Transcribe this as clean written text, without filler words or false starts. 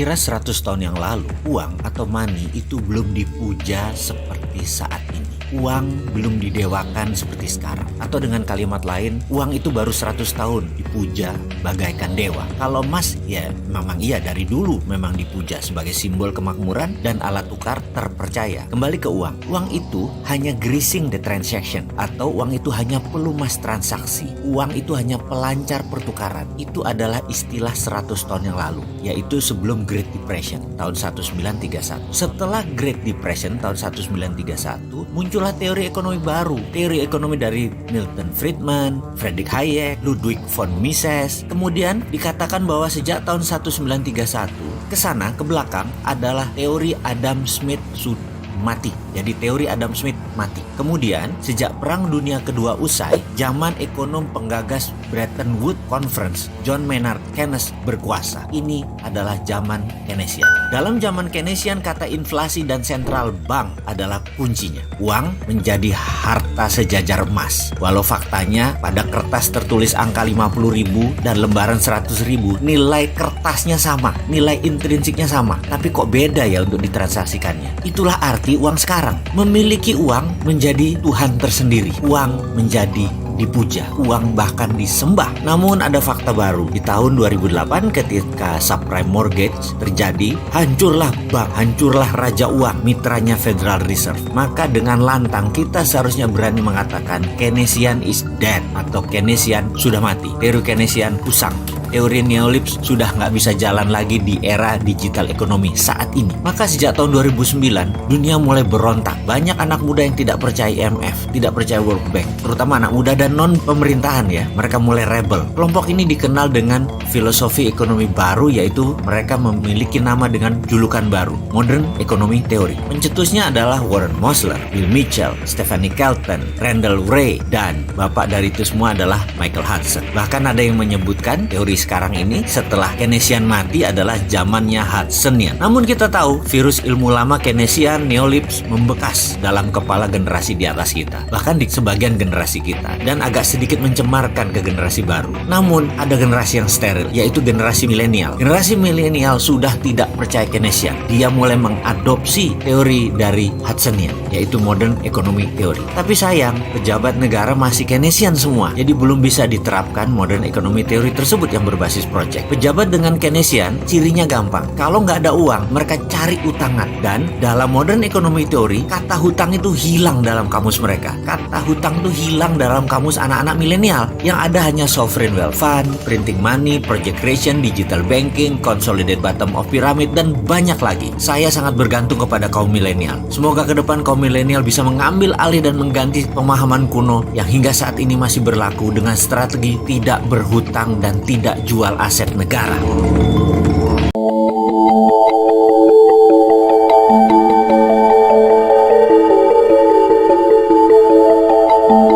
Kira-kira 100 tahun yang lalu, uang atau money itu belum dipuja seperti saat ini. Uang belum didewakan seperti sekarang. Atau dengan kalimat lain, uang itu baru 100 tahun dipuja bagaikan dewa. Kalau emas, ya memang iya dari dulu memang dipuja sebagai simbol kemakmuran dan alat tukar terpercaya. Kembali ke uang. Uang itu hanya greasing the transaction, atau uang itu hanya pelumas transaksi. Uang itu hanya pelancar pertukaran. Itu adalah istilah 100 tahun yang lalu, yaitu sebelum Great Depression tahun 1931. Setelah Great Depression tahun 1931, muncullah teori ekonomi baru. Teori ekonomi dari Milton Friedman, Friedrich Hayek, Ludwig von Mises. Kemudian dikatakan bahwa sejak tahun 1931 ke sana ke belakang adalah teori Adam Smith sudah mati. Jadi teori Adam Smith mati. Kemudian sejak Perang Dunia Kedua usai, zaman ekonom penggagas Bretton Woods Conference, John Maynard Keynes berkuasa. Ini adalah zaman Keynesian. Dalam zaman Keynesian, kata inflasi dan central bank adalah kuncinya. Uang menjadi harta sejajar emas. Walau faktanya pada kertas tertulis angka 50.000 dan lembaran 100.000, nilai kertasnya sama, nilai intrinsiknya sama, tapi kok beda ya untuk ditransaksikannya. Itulah arti uang sekarang. Memiliki uang menjadi Tuhan tersendiri. Uang menjadi dipuja, uang bahkan disembah. Namun ada fakta baru. Di tahun 2008 ketika subprime mortgage terjadi, hancurlah bank, hancurlah raja uang, mitranya Federal Reserve. Maka dengan lantang kita seharusnya berani mengatakan Keynesian is dead, atau Keynesian sudah mati. Teori Keynesian usang. Teori neolips sudah nggak bisa jalan lagi di era digital ekonomi saat ini. Maka sejak tahun 2009, dunia mulai berontak. Banyak anak muda yang tidak percaya IMF, tidak percaya World Bank, terutama anak muda dan non-pemerintahan ya. Mereka mulai rebel. Kelompok ini dikenal dengan filosofi ekonomi baru, yaitu mereka memiliki nama dengan julukan baru, Modern Economy Theory. Pencetusnya adalah Warren Mosler, Bill Mitchell, Stephanie Kelton, Randall Wray, dan bapak dari itu semua adalah Michael Hudson. Bahkan ada yang menyebutkan teori sekarang ini setelah Keynesian mati adalah zamannya Hudsonian. Namun kita tahu virus ilmu lama Keynesian, neolips membekas dalam kepala generasi di atas kita, bahkan di sebagian generasi kita, dan agak sedikit mencemarkan ke generasi baru. Namun ada generasi yang steril, yaitu generasi milenial. Generasi milenial sudah tidak percaya Keynesian. Dia mulai mengadopsi teori dari Hudsonian, yaitu Modern Economy Theory. Tapi sayang, pejabat negara masih Keynesian semua, jadi belum bisa diterapkan Modern Economy Theory tersebut yang berbasis project. Pejabat dengan Keynesian cirinya gampang. Kalau nggak ada uang, mereka cari utangan. Dan dalam Modern Economy Theory, kata hutang itu hilang dalam kamus mereka. Kata hutang itu hilang dalam kamus anak-anak milenial. Yang ada hanya sovereign wealth fund, printing money, project creation, digital banking, consolidated bottom of pyramid, dan banyak lagi. Saya sangat bergantung kepada kaum milenial. Semoga ke depan kaum milenial bisa mengambil alih dan mengganti pemahaman kuno yang hingga saat ini masih berlaku dengan strategi tidak berhutang dan tidak jual aset negara.